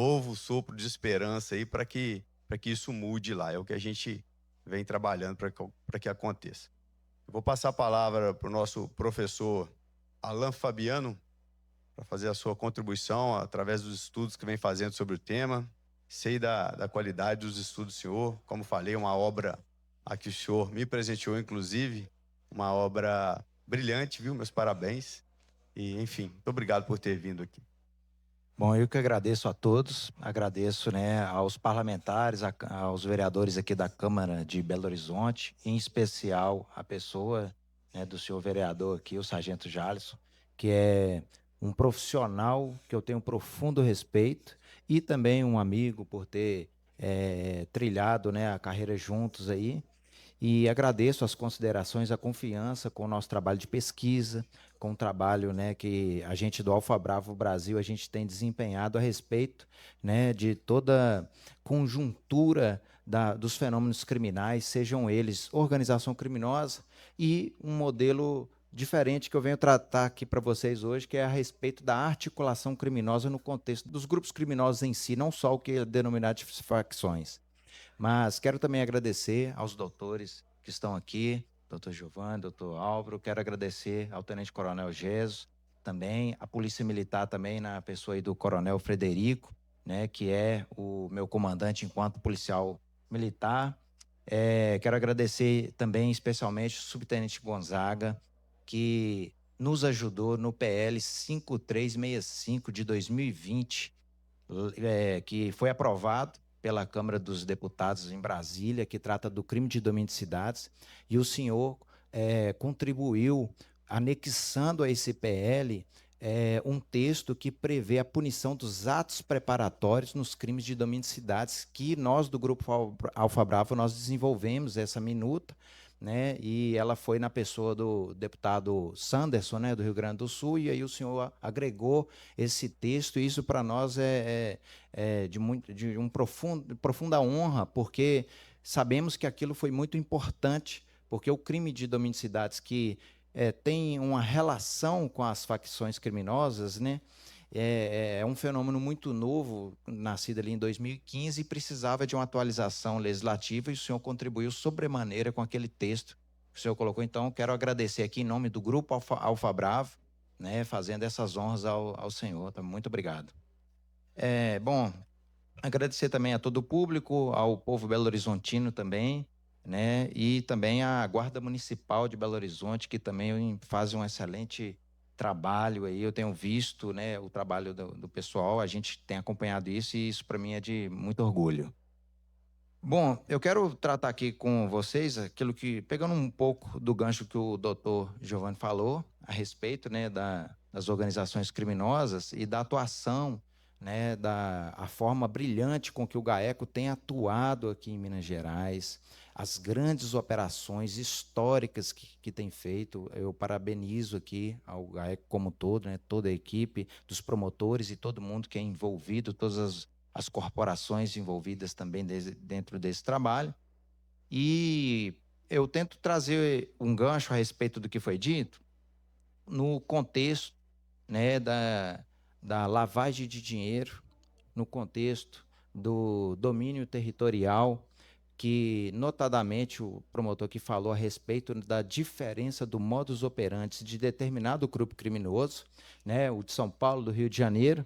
novo sopro de esperança aí para que isso mude lá. É o que a gente vem trabalhando para que aconteça. Eu vou passar a palavra para o nosso professor Alan Fabiano para fazer a sua contribuição através dos estudos que vem fazendo sobre o tema. Sei da qualidade dos estudos do senhor. Como falei, uma obra a que o senhor me presenteou, inclusive, uma obra brilhante, viu? Meus parabéns. E, enfim, muito obrigado por ter vindo aqui. Bom, eu que agradeço a todos, agradeço, né, aos parlamentares, aos vereadores aqui da Câmara de Belo Horizonte, em especial a pessoa, né, do senhor vereador aqui, o Sargento Jalisson, que é um profissional que eu tenho profundo respeito e também um amigo por ter trilhado, né, a carreira juntos aí. E agradeço as considerações, a confiança com o nosso trabalho de pesquisa, com o trabalho, né, que a gente do Alfa Bravo Brasil a gente tem desempenhado a respeito, né, de toda conjuntura dos fenômenos criminais, sejam eles organização criminosa e um modelo diferente que eu venho tratar aqui para vocês hoje, que é a respeito da articulação criminosa no contexto dos grupos criminosos em si, não só o que é denominado de facções. Mas quero também agradecer aos doutores que estão aqui, doutor Giovanni, doutor Álvaro, quero agradecer ao Tenente Coronel Geso, também a Polícia Militar também, na pessoa aí do Coronel Frederico, né, que é o meu comandante enquanto policial militar. Quero agradecer também especialmente o Subtenente Gonzaga, que nos ajudou no PL 5365 de 2020, que foi aprovado pela Câmara dos Deputados em Brasília, que trata do crime de domínio de cidades, e o senhor contribuiu anexando a esse PL um texto que prevê a punição dos atos preparatórios nos crimes de domínio de cidades, que nós do Grupo Alfa Bravo nós desenvolvemos essa minuta, né? E ela foi na pessoa do deputado Sanderson, né, do Rio Grande do Sul, e aí o senhor agregou esse texto, e isso para nós de profunda honra, porque sabemos que aquilo foi muito importante, porque o crime de domínio de cidades que tem uma relação com as facções criminosas, né? É um fenômeno muito novo, nascido ali em 2015, e precisava de uma atualização legislativa, e o senhor contribuiu sobremaneira com aquele texto que o senhor colocou. Então, quero agradecer aqui em nome do Grupo Alfa Bravo, né, fazendo essas honras ao senhor. Tá? Muito obrigado. Bom, agradecer também a todo o público, ao povo belo-horizontino também, né? E também à Guarda Municipal de Belo Horizonte, que também faz um excelente trabalho aí. Eu tenho visto, né, o trabalho do pessoal, a gente tem acompanhado isso e isso para mim é de muito orgulho. Bom, eu quero tratar aqui com vocês aquilo que, pegando um pouco do gancho que o doutor Giovanni falou a respeito, né, das organizações criminosas e da atuação, né, a forma brilhante com que o GAECO tem atuado aqui em Minas Gerais, as grandes operações históricas que tem feito. Eu parabenizo aqui ao GAECO como um todo, né, toda a equipe dos promotores e todo mundo que é envolvido, todas as corporações envolvidas também dentro desse trabalho. E eu tento trazer um gancho a respeito do que foi dito no contexto, né, da lavagem de dinheiro, no contexto do domínio territorial, que notadamente o promotor que falou a respeito da diferença do modus operandi de determinado grupo criminoso, né, o de São Paulo, do Rio de Janeiro,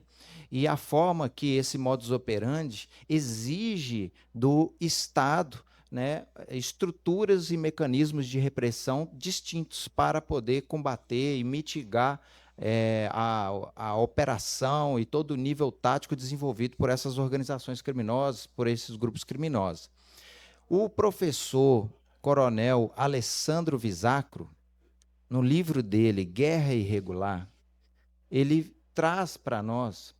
e a forma que esse modus operandi exige do Estado, né, estruturas e mecanismos de repressão distintos para poder combater e mitigar a operação e todo o nível tático desenvolvido por essas organizações criminosas, por esses grupos criminosos. O professor coronel Alessandro Visacro, no livro dele, Guerra Irregular, ele traz para nós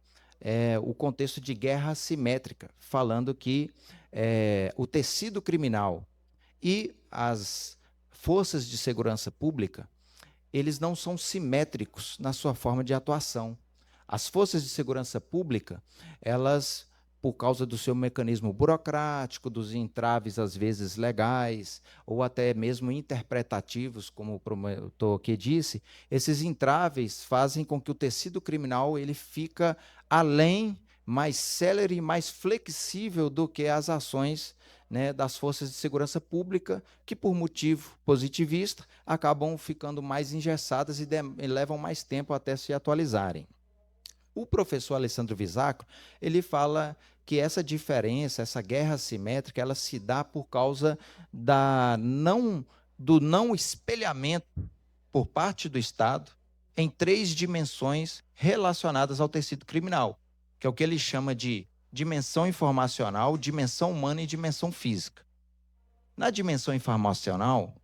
o contexto de guerra assimétrica, falando que o tecido criminal e as forças de segurança pública, eles não são simétricos na sua forma de atuação. As forças de segurança pública, elas, por causa do seu mecanismo burocrático, dos entraves às vezes legais, ou até mesmo interpretativos, como o promotor aqui disse, esses entraves fazem com que o tecido criminal ele fica além mais célere e mais flexível do que as ações, né, das forças de segurança pública, que por motivo positivista acabam ficando mais engessadas e levam mais tempo até se atualizarem. O professor Alessandro Visacro, ele fala que essa diferença, essa guerra assimétrica, ela se dá por causa do não espelhamento por parte do Estado em 3 dimensões relacionadas ao tecido criminal, que é o que ele chama de dimensão informacional, dimensão humana e dimensão física. Na dimensão informacional,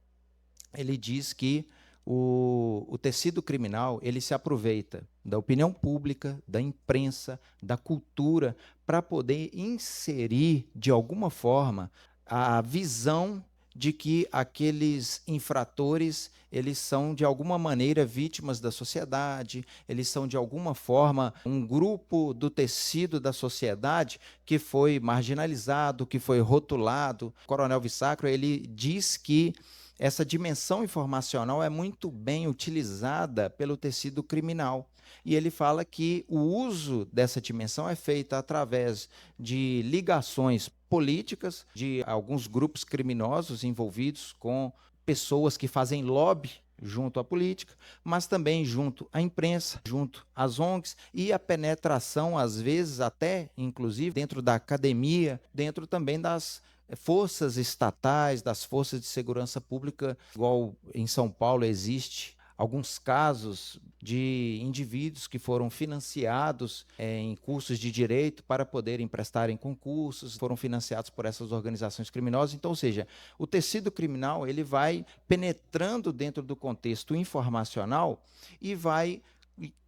ele diz que o tecido criminal ele se aproveita da opinião pública, da imprensa, da cultura, para poder inserir, de alguma forma, a visão de que aqueles infratores eles são, de alguma maneira, vítimas da sociedade, eles são, de alguma forma, um grupo do tecido da sociedade que foi marginalizado, que foi rotulado. O Coronel Visacro ele diz que essa dimensão informacional é muito bem utilizada pelo tecido criminal. E ele fala que o uso dessa dimensão é feito através de ligações políticas de alguns grupos criminosos envolvidos com pessoas que fazem lobby junto à política, mas também junto à imprensa, junto às ONGs e a penetração, às vezes até, inclusive, dentro da academia, dentro também das forças estatais, das forças de segurança pública, igual em São Paulo existe alguns casos de indivíduos que foram financiados em cursos de direito para poderem prestar em concursos, foram financiados por essas organizações criminosas. Então, ou seja, o tecido criminal ele vai penetrando dentro do contexto informacional e vai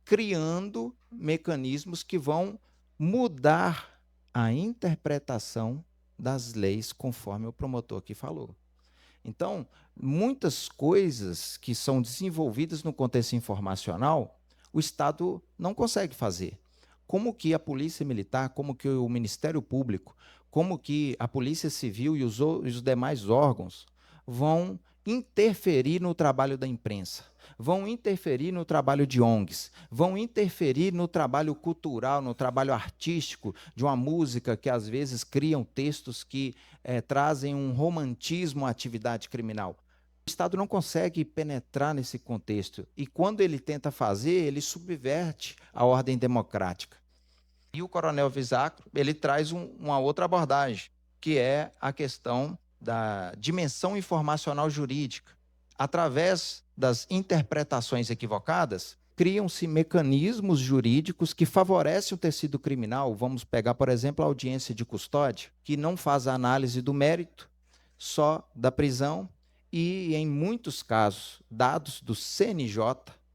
criando mecanismos que vão mudar a interpretação das leis, conforme o promotor aqui falou. Então, muitas coisas que são desenvolvidas no contexto informacional, o Estado não consegue fazer. Como que a Polícia Militar, como que o Ministério Público, como que a Polícia Civil e os demais órgãos vão interferir no trabalho da imprensa, vão interferir no trabalho de ONGs, vão interferir no trabalho cultural, no trabalho artístico de uma música que às vezes criam textos que trazem um romantismo à atividade criminal. O Estado não consegue penetrar nesse contexto e quando ele tenta fazer, ele subverte a ordem democrática. E o Coronel Visacro, ele traz uma outra abordagem, que é a questão da dimensão informacional jurídica. Através das interpretações equivocadas, criam-se mecanismos jurídicos que favorecem o tecido criminal. Vamos pegar, por exemplo, a audiência de custódia, que não faz a análise do mérito, só da prisão, e, em muitos casos, dados do CNJ,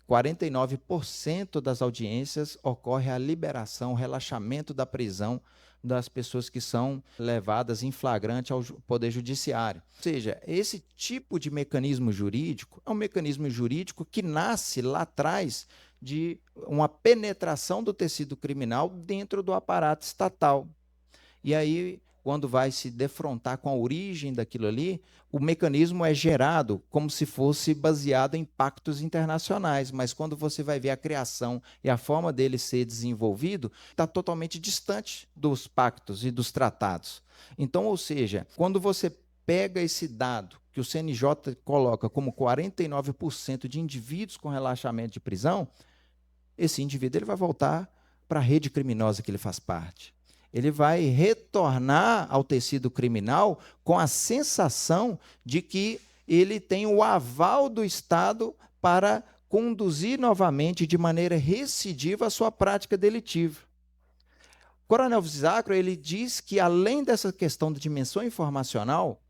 49% das audiências ocorre a liberação, o relaxamento da prisão das pessoas que são levadas em flagrante ao Poder Judiciário. Ou seja, esse tipo de mecanismo jurídico é um mecanismo jurídico que nasce lá atrás de uma penetração do tecido criminal dentro do aparato estatal. E aí, quando vai se defrontar com a origem daquilo ali, o mecanismo é gerado como se fosse baseado em pactos internacionais, mas quando você vai ver a criação e a forma dele ser desenvolvido, está totalmente distante dos pactos e dos tratados. Então, ou seja, quando você pega esse dado que o CNJ coloca como 49% de indivíduos com relaxamento de prisão, esse indivíduo ele vai voltar para a rede criminosa que ele faz parte. Ele vai retornar ao tecido criminal com a sensação de que ele tem o aval do Estado para conduzir novamente de maneira recidiva a sua prática delitiva. O Coronel Visacro ele diz que, além dessa questão da dimensão informacional,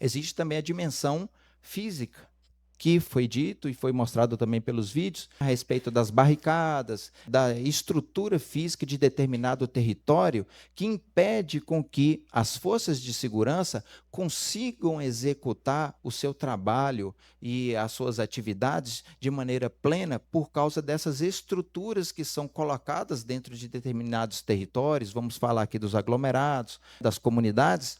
existe também a dimensão física, que foi dito e foi mostrado também pelos vídeos, a respeito das barricadas, da estrutura física de determinado território, que impede com que as forças de segurança consigam executar o seu trabalho e as suas atividades de maneira plena por causa dessas estruturas que são colocadas dentro de determinados territórios, vamos falar aqui dos aglomerados, das comunidades,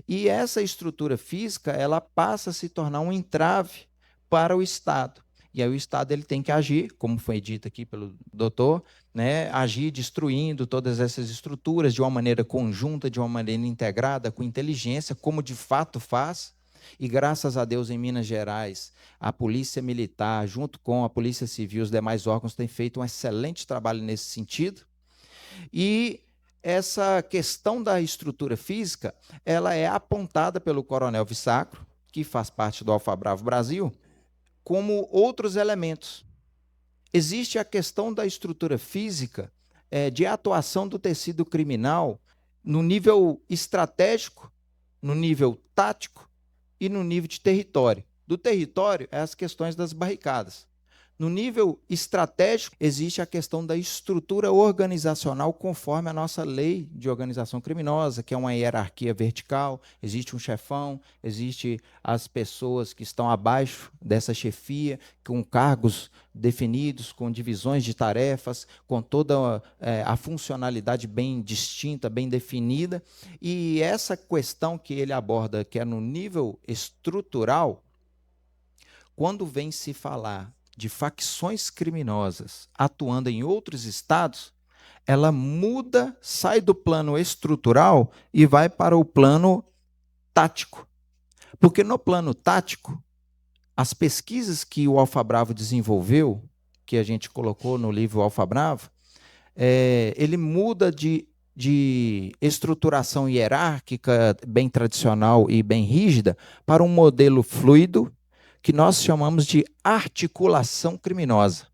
e essa estrutura física ela passa a se tornar um entrave para o Estado. E aí o Estado ele tem que agir, como foi dito aqui pelo doutor, né, agir destruindo todas essas estruturas de uma maneira conjunta, de uma maneira integrada, com inteligência, como de fato faz. E graças a Deus, em Minas Gerais, a Polícia Militar, junto com a Polícia Civil e os demais órgãos, têm feito um excelente trabalho nesse sentido. E essa questão da estrutura física, ela é apontada pelo Coronel Vissacro, que faz parte do Alfabravo Brasil, como outros elementos. Existe a questão da estrutura física de atuação do tecido criminal no nível estratégico, no nível tático e no nível de território. Do território, é as questões das barricadas. No nível estratégico, existe a questão da estrutura organizacional conforme a nossa lei de organização criminosa, que é uma hierarquia vertical, existe um chefão, existe as pessoas que estão abaixo dessa chefia, com cargos definidos, com divisões de tarefas, com toda a funcionalidade bem distinta, bem definida. E essa questão que ele aborda, que é no nível estrutural, quando vem se falar de facções criminosas atuando em outros estados, ela muda, sai do plano estrutural e vai para o plano tático. Porque no plano tático, as pesquisas que o Alfabravo desenvolveu, que a gente colocou no livro Alfabravo, ele muda de estruturação hierárquica bem tradicional e bem rígida para um modelo fluido, que nós chamamos de articulação criminosa.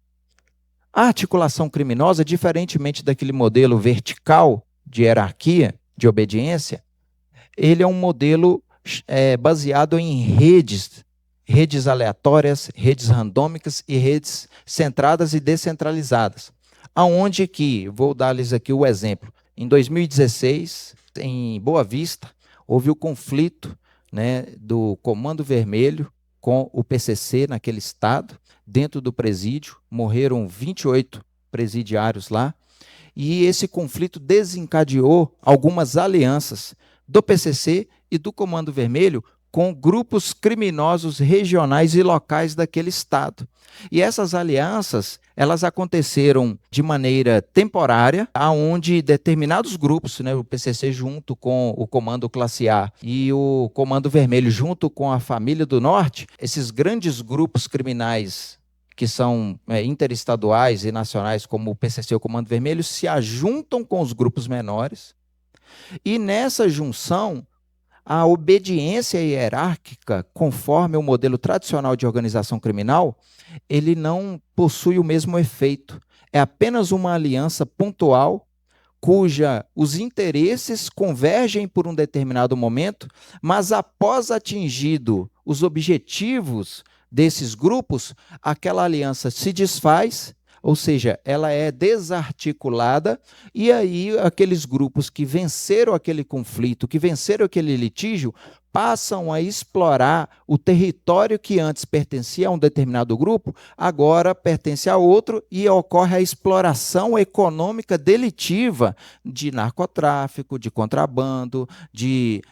A articulação criminosa, diferentemente daquele modelo vertical de hierarquia, de obediência, ele é um modelo baseado em redes aleatórias, redes randômicas e redes centradas e descentralizadas. Aonde que, vou dar-lhes aqui o exemplo, em 2016, em Boa Vista, houve o conflito, né, do Comando Vermelho com o PCC naquele estado, dentro do presídio, morreram 28 presidiários lá, e esse conflito desencadeou algumas alianças do PCC e do Comando Vermelho com grupos criminosos regionais e locais daquele estado. E essas alianças, elas aconteceram de maneira temporária, aonde determinados grupos, né, o PCC junto com o Comando Classe A e o Comando Vermelho junto com a Família do Norte, esses grandes grupos criminais que são interestaduais e nacionais, como o PCC e o Comando Vermelho, se ajuntam com os grupos menores, e nessa junção, a obediência hierárquica, conforme o modelo tradicional de organização criminal, ele não possui o mesmo efeito. É apenas uma aliança pontual, cuja os interesses convergem por um determinado momento, mas após atingido os objetivos desses grupos, aquela aliança se desfaz, ou seja, ela é desarticulada, e aí aqueles grupos que venceram aquele conflito, que venceram aquele litígio, passam a explorar o território que antes pertencia a um determinado grupo, agora pertence a outro, e ocorre a exploração econômica delitiva de narcotráfico, de contrabando, de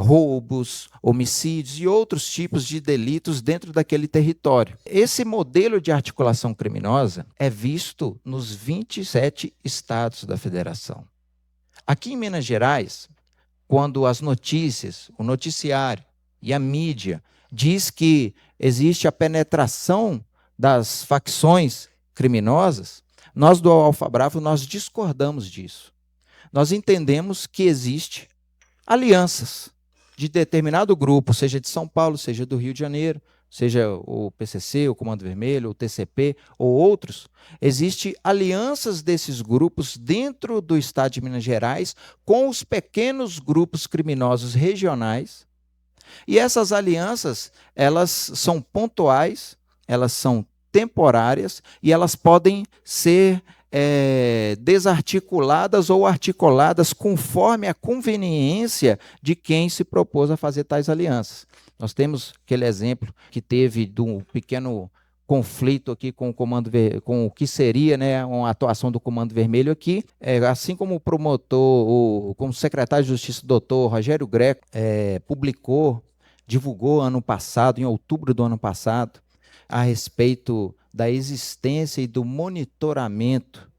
roubos, homicídios e outros tipos de delitos dentro daquele território. Esse modelo de articulação criminosa é visto nos 27 estados da federação. Aqui em Minas Gerais, quando as notícias, o noticiário e a mídia diz que existe a penetração das facções criminosas, nós do Alfabravo nós discordamos disso. Nós entendemos que existe alianças de determinado grupo, seja de São Paulo, seja do Rio de Janeiro, seja o PCC, o Comando Vermelho, o TCP ou outros, existem alianças desses grupos dentro do estado de Minas Gerais com os pequenos grupos criminosos regionais. E essas alianças, elas são pontuais, elas são temporárias e elas podem ser desarticuladas ou articuladas conforme a conveniência de quem se propôs a fazer tais alianças. Nós temos aquele exemplo que teve de um pequeno conflito aqui com o Comando com o que seria, né, uma atuação do Comando Vermelho aqui, assim como o promotor, como o secretário de Justiça, doutor Rogério Greco, divulgou ano passado, em outubro do ano passado, a respeito da existência e do monitoramento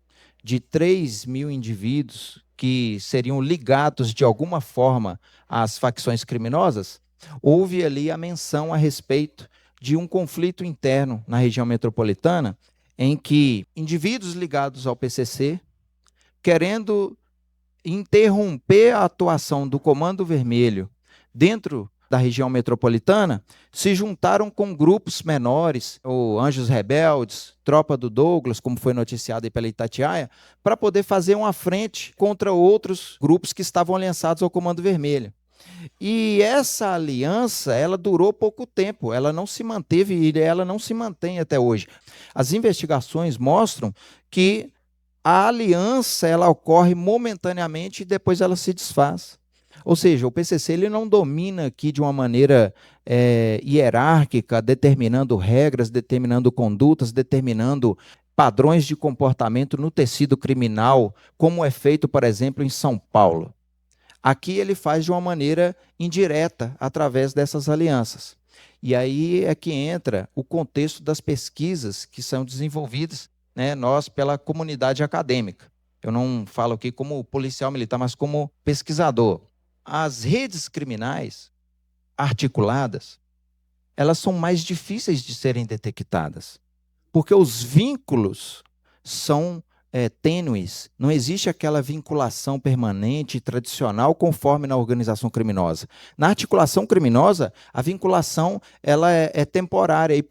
de 3.000 indivíduos que seriam ligados de alguma forma às facções criminosas, houve ali a menção a respeito de um conflito interno na região metropolitana, em que indivíduos ligados ao PCC, querendo interromper a atuação do Comando Vermelho dentro da região metropolitana, se juntaram com grupos menores, ou Anjos Rebeldes, Tropa do Douglas, como foi noticiado aí pela Itatiaia, para poder fazer uma frente contra outros grupos que estavam aliançados ao Comando Vermelho. E essa aliança, ela durou pouco tempo, ela não se manteve e ela não se mantém até hoje. As investigações mostram que a aliança ela ocorre momentaneamente e depois ela se desfaz. Ou seja, o PCC ele não domina aqui de uma maneira hierárquica, determinando regras, determinando condutas, determinando padrões de comportamento no tecido criminal, como é feito, por exemplo, em São Paulo. Aqui ele faz de uma maneira indireta, através dessas alianças. E aí é que entra o contexto das pesquisas que são desenvolvidas, né, nós pela comunidade acadêmica. Eu não falo aqui como policial militar, mas como pesquisador. As redes criminais articuladas, elas são mais difíceis de serem detectadas, porque os vínculos são tênues, não existe aquela vinculação permanente e tradicional conforme na organização criminosa. Na articulação criminosa, a vinculação ela é temporária e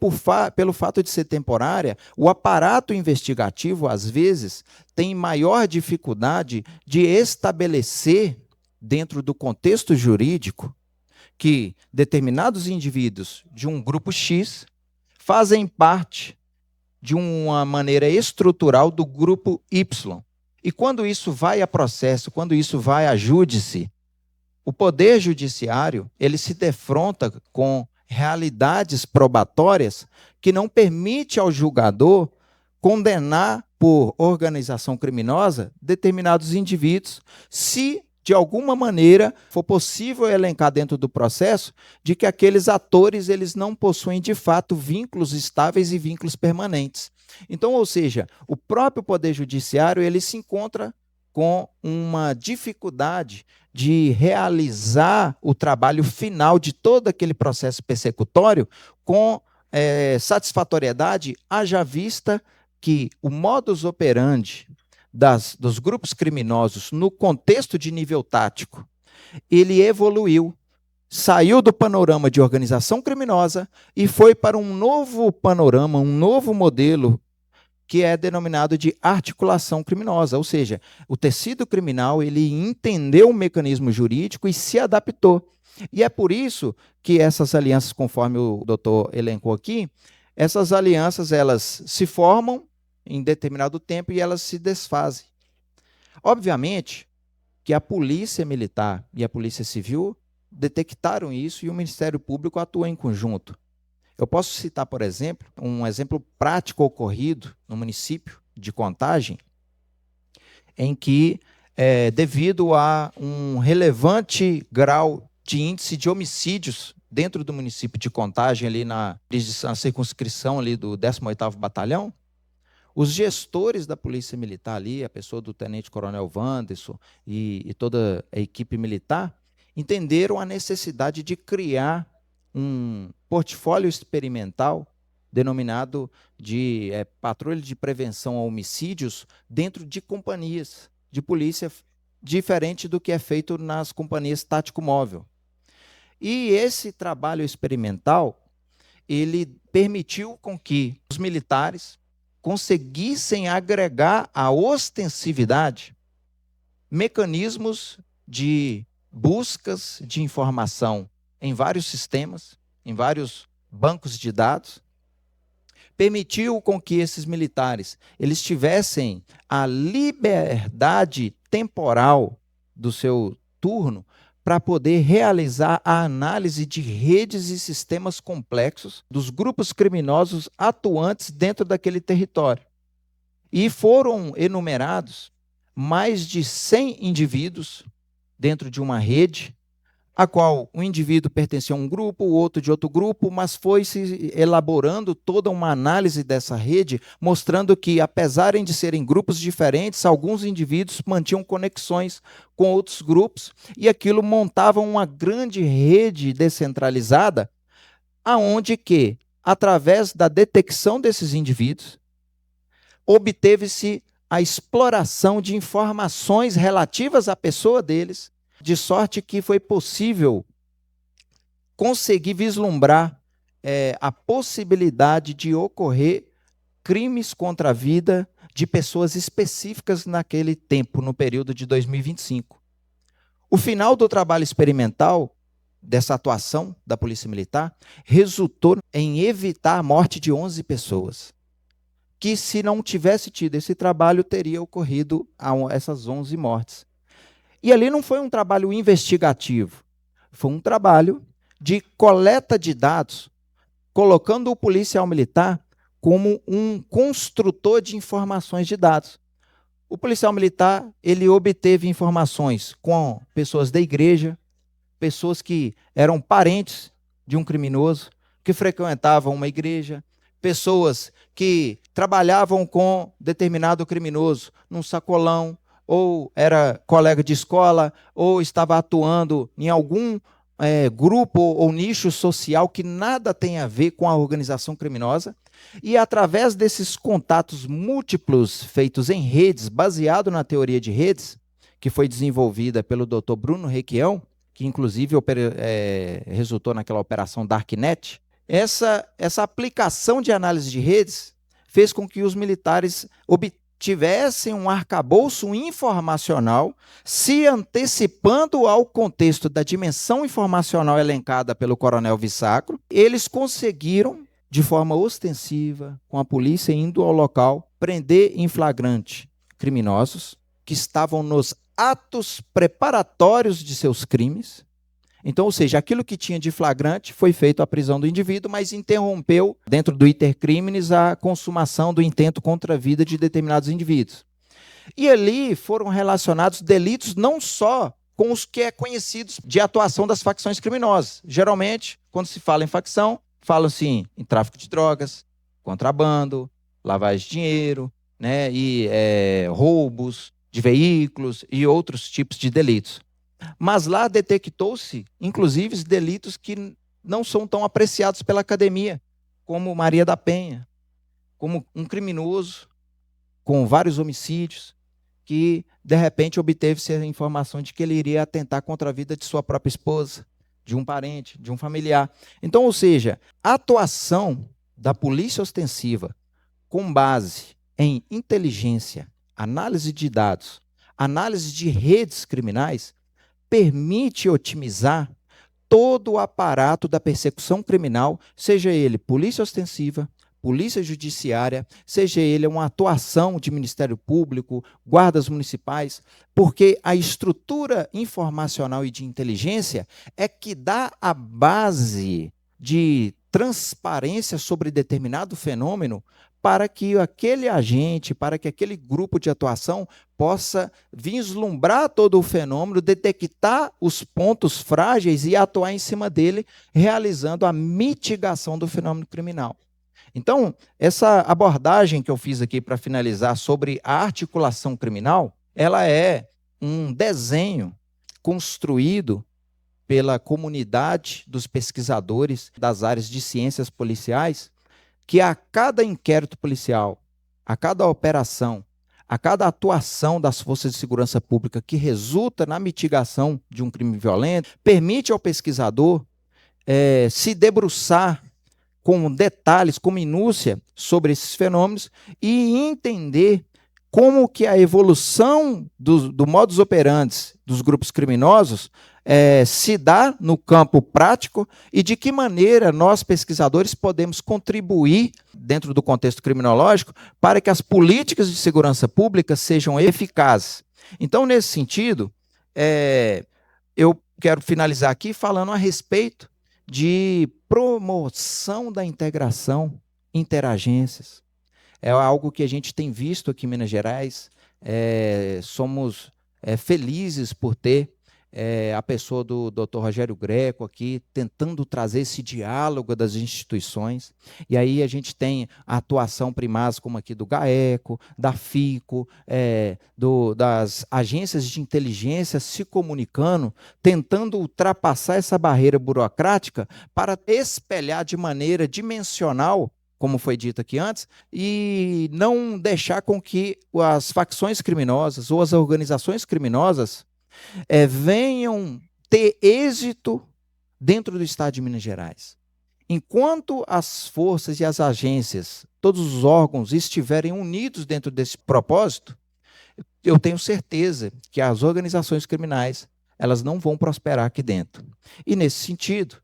pelo fato de ser temporária, o aparato investigativo, às vezes, tem maior dificuldade de estabelecer, dentro do contexto jurídico, que determinados indivíduos de um grupo X fazem parte de uma maneira estrutural do grupo Y. E quando isso vai a processo, quando isso vai a júdice, o Poder Judiciário ele se defronta com realidades probatórias que não permite ao julgador condenar por organização criminosa determinados indivíduos, se de alguma maneira for possível elencar dentro do processo de que aqueles atores eles não possuem de fato vínculos estáveis e vínculos permanentes. Então, ou seja, o próprio Poder Judiciário ele se encontra com uma dificuldade de realizar o trabalho final de todo aquele processo persecutório com satisfatoriedade, haja vista que o modus operandi dos grupos criminosos no contexto de nível tático, ele evoluiu, saiu do panorama de organização criminosa e foi para um novo panorama, um novo modelo que é denominado de articulação criminosa, ou seja, o tecido criminal ele entendeu o mecanismo jurídico e se adaptou. E é por isso que essas alianças, conforme o doutor elencou aqui, essas alianças elas se formam em determinado tempo e elas se desfazem. Obviamente que a Polícia Militar e a Polícia Civil detectaram isso e o Ministério Público atuou em conjunto. Eu posso citar, por exemplo, um exemplo prático ocorrido no município de Contagem, em que, devido a um relevante grau de índice de homicídios dentro do município de Contagem, ali na circunscrição ali do 18º Batalhão, os gestores da Polícia Militar ali, a pessoa do Tenente-Coronel Wanderson e toda a equipe militar, entenderam a necessidade de criar um portfólio experimental denominado de patrulha de prevenção a homicídios dentro de companhias de polícia, diferente do que é feito nas companhias tático-móvel. E esse trabalho experimental, ele permitiu com que os militares conseguissem agregar à ostensividade mecanismos de buscas de informação em vários sistemas, em vários bancos de dados, permitiu com que esses militares eles tivessem a liberdade temporal do seu turno para poder realizar a análise de redes e sistemas complexos dos grupos criminosos atuantes dentro daquele território. E foram enumerados mais de 100 indivíduos dentro de uma rede, a qual um indivíduo pertencia a um grupo, o outro de outro grupo, mas foi se elaborando toda uma análise dessa rede, mostrando que, apesar de serem grupos diferentes, alguns indivíduos mantinham conexões com outros grupos, e aquilo montava uma grande rede descentralizada, aonde que, através da detecção desses indivíduos, obteve-se a exploração de informações relativas à pessoa deles, de sorte que foi possível conseguir vislumbrar a possibilidade de ocorrer crimes contra a vida de pessoas específicas naquele tempo, no período de 2025. O final do trabalho experimental dessa atuação da Polícia Militar resultou em evitar a morte de 11 pessoas, que, se não tivesse tido esse trabalho, teria ocorrido essas 11 mortes. E ali não foi um trabalho investigativo, foi um trabalho de coleta de dados, colocando o policial militar como um construtor de informações de dados. O policial militar, ele obteve informações com pessoas da igreja, pessoas que eram parentes de um criminoso, que frequentavam uma igreja, pessoas que trabalhavam com determinado criminoso num sacolão, ou era colega de escola, ou estava atuando em algum grupo ou nicho social que nada tem a ver com a organização criminosa. E, através desses contatos múltiplos feitos em redes, baseado na teoria de redes, que foi desenvolvida pelo Dr. Bruno Requião, que inclusive resultou naquela operação Darknet, essa aplicação de análise de redes fez com que os militares tivessem um arcabouço informacional, se antecipando ao contexto da dimensão informacional elencada pelo coronel Vissacro. Eles conseguiram, de forma ostensiva, com a polícia indo ao local, prender em flagrante criminosos que estavam nos atos preparatórios de seus crimes. Então, ou seja, aquilo que tinha de flagrante foi feito a prisão do indivíduo, mas interrompeu, dentro do iter criminis, a consumação do intento contra a vida de determinados indivíduos. E ali foram relacionados delitos não só com os que é conhecidos de atuação das facções criminosas. Geralmente, quando se fala em facção, fala-se em tráfico de drogas, contrabando, lavagem de dinheiro, né, e roubos de veículos e outros tipos de delitos. Mas lá detectou-se, inclusive, delitos que não são tão apreciados pela academia, como Maria da Penha, como um criminoso com vários homicídios, que, de repente, obteve-se a informação de que ele iria atentar contra a vida de sua própria esposa, de um parente, de um familiar. Então, ou seja, a atuação da polícia ostensiva com base em inteligência, análise de dados, análise de redes criminais, permite otimizar todo o aparato da persecução criminal, seja ele polícia ostensiva, polícia judiciária, seja ele uma atuação de Ministério Público, guardas municipais, porque a estrutura informacional e de inteligência é que dá a base de transparência sobre determinado fenômeno para que aquele agente, para que aquele grupo de atuação possa vislumbrar todo o fenômeno, detectar os pontos frágeis e atuar em cima dele, realizando a mitigação do fenômeno criminal. Então, essa abordagem que eu fiz aqui para finalizar sobre a articulação criminal, ela é um desenho construído pela comunidade dos pesquisadores das áreas de ciências policiais, que a cada inquérito policial, a cada operação, a cada atuação das forças de segurança pública que resulta na mitigação de um crime violento, permite ao pesquisador se debruçar com detalhes, com minúcia sobre esses fenômenos e entender como que a evolução do modus operandi dos grupos criminosos se dá no campo prático e de que maneira nós, pesquisadores, podemos contribuir, dentro do contexto criminológico, para que as políticas de segurança pública sejam eficazes. Então, nesse sentido, eu quero finalizar aqui falando a respeito de promoção da integração interagências. É algo que a gente tem visto aqui em Minas Gerais, somos felizes por ter a pessoa do Dr. Rogério Greco aqui, tentando trazer esse diálogo das instituições. E aí a gente tem a atuação primaz, como aqui do GAECO, da FICO, das agências de inteligência se comunicando, tentando ultrapassar essa barreira burocrática para espelhar de maneira dimensional, como foi dito aqui antes, e não deixar com que as facções criminosas ou as organizações criminosas venham ter êxito dentro do Estado de Minas Gerais. Enquanto as forças e as agências, todos os órgãos estiverem unidos dentro desse propósito, eu tenho certeza que as organizações criminais elas não vão prosperar aqui dentro. E nesse sentido,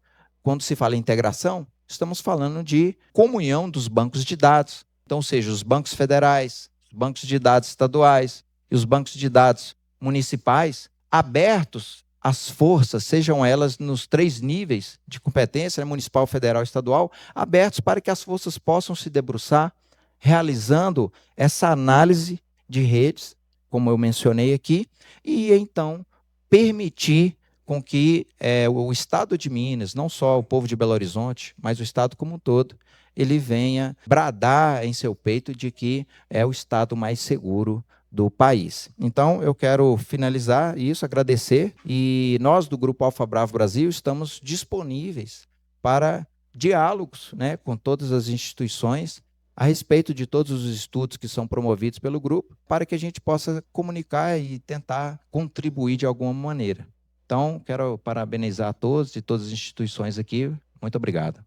quando se fala em integração, estamos falando de comunhão dos bancos de dados. Então, seja os bancos federais, os bancos de dados estaduais e os bancos de dados municipais, abertos às forças, sejam elas nos 3 níveis de competência, municipal, federal e estadual, abertos para que as forças possam se debruçar, realizando essa análise de redes, como eu mencionei aqui, e então permitir com que o Estado de Minas, não só o povo de Belo Horizonte, mas o Estado como um todo, ele venha bradar em seu peito de que é o Estado mais seguro do país. Então, eu quero finalizar isso, agradecer, e nós do Grupo Alfa Bravo Brasil estamos disponíveis para diálogos, né, com todas as instituições a respeito de todos os estudos que são promovidos pelo grupo, para que a gente possa comunicar e tentar contribuir de alguma maneira. Então, quero parabenizar a todos e todas as instituições aqui. Muito obrigado.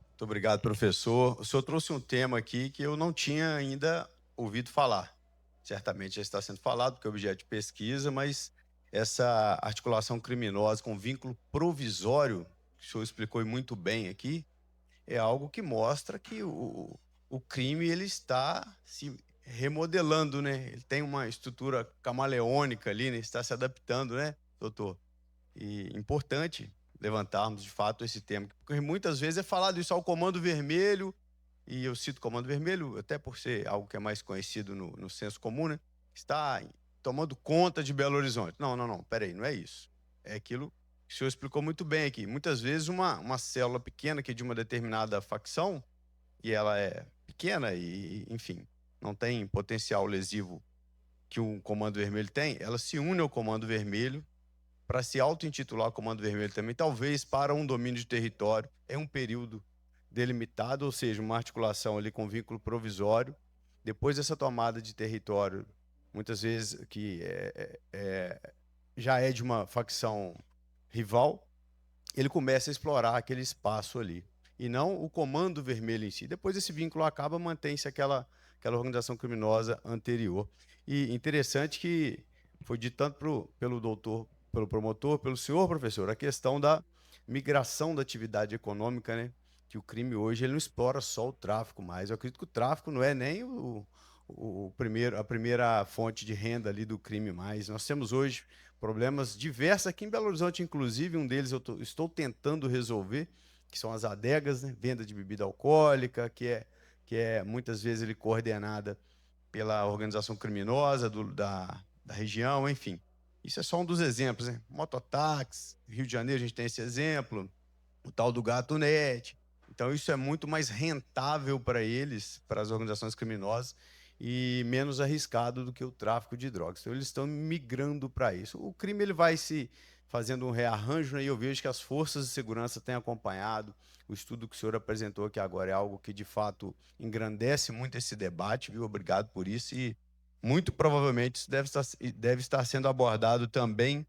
Muito obrigado, professor. O senhor trouxe um tema aqui que eu não tinha ainda ouvido falar. Certamente já está sendo falado, porque é objeto de pesquisa, mas essa articulação criminosa com vínculo provisório, que o senhor explicou muito bem aqui, é algo que mostra que o crime ele está se remodelando, né? Ele tem uma estrutura camaleônica ali, né? Está se adaptando, né, doutor? E importante levantarmos, de fato, esse tema, porque muitas vezes é falado isso ao Comando Vermelho, e eu cito Comando Vermelho até por ser algo que é mais conhecido no senso comum, né? Está tomando conta de Belo Horizonte. Não, peraí, não é isso. É aquilo que o senhor explicou muito bem aqui. Muitas vezes uma célula pequena que é de uma determinada facção, e ela é pequena e, enfim, não tem potencial lesivo que um Comando Vermelho tem, ela se une ao Comando Vermelho para se auto-intitular Comando Vermelho também, talvez para um domínio de território. É um período delimitado, ou seja, uma articulação ali com vínculo provisório. Depois dessa tomada de território, muitas vezes que já é de uma facção rival, ele começa a explorar aquele espaço ali, e não o Comando Vermelho em si. Depois esse vínculo acaba, mantém-se aquela organização criminosa anterior. E interessante que foi dito tanto pelo doutor, pelo promotor, pelo senhor professor, a questão da migração da atividade econômica, né? Que o crime hoje ele não explora só o tráfico mais. Eu acredito que o tráfico não é nem a primeira fonte de renda ali do crime mais. Nós temos hoje problemas diversos aqui em Belo Horizonte, inclusive um deles eu estou tentando resolver, que são as adegas, né? Venda de bebida alcoólica, que é muitas vezes ele coordenada pela organização criminosa da região, enfim. Isso é só um dos exemplos, né? Mototáxi, Rio de Janeiro a gente tem esse exemplo, o tal do gato net. Então isso é muito mais rentável para eles, para as organizações criminosas, e menos arriscado do que o tráfico de drogas. Então eles estão migrando para isso. O crime ele vai se fazendo um rearranjo, né? E eu vejo que as forças de segurança têm acompanhado. O estudo que o senhor apresentou aqui agora é algo que, de fato, engrandece muito esse debate, viu? Obrigado por isso. E, muito provavelmente, isso deve estar sendo abordado também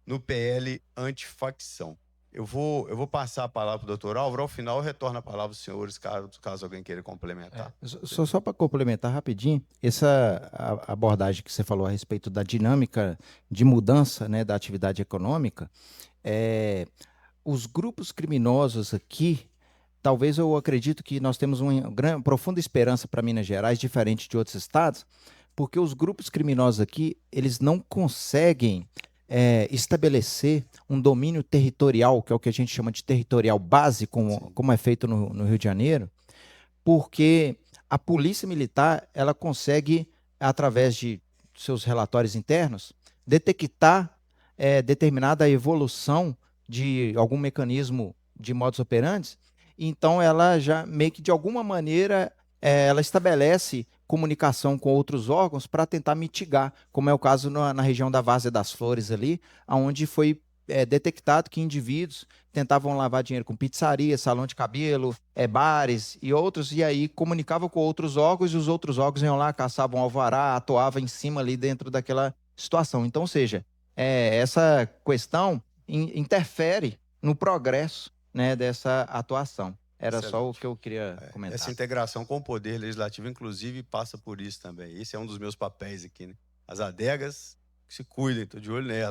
no PL antifacção. Eu vou passar a palavra para o doutor Álvaro. Ao final, eu retorno a palavra aos senhores, caso alguém queira complementar. Só para complementar rapidinho, essa abordagem que você falou a respeito da dinâmica de mudança, né, da atividade econômica, os grupos criminosos aqui, talvez eu acredito que nós temos uma profunda esperança para Minas Gerais, diferente de outros estados, porque os grupos criminosos aqui, eles não conseguem estabelecer um domínio territorial, que é o que a gente chama de territorial base, como é feito no Rio de Janeiro, porque a polícia militar ela consegue, através de seus relatórios internos, detectar determinada evolução de algum mecanismo de modus operandi, então ela já meio que de alguma maneira ela estabelece comunicação com outros órgãos para tentar mitigar, como é o caso na região da Várzea das Flores ali, onde foi detectado que indivíduos tentavam lavar dinheiro com pizzaria, salão de cabelo, bares e outros, e aí comunicavam com outros órgãos, e os outros órgãos iam lá, caçavam alvará, atuavam em cima ali dentro daquela situação. Então, ou seja, essa questão interfere no progresso, né, dessa atuação. Era só o Excelente. que eu queria comentar. Essa integração com o Poder Legislativo, inclusive, passa por isso também. Esse é um dos meus papéis aqui, né? As adegas que se cuidem, estou de olho nelas.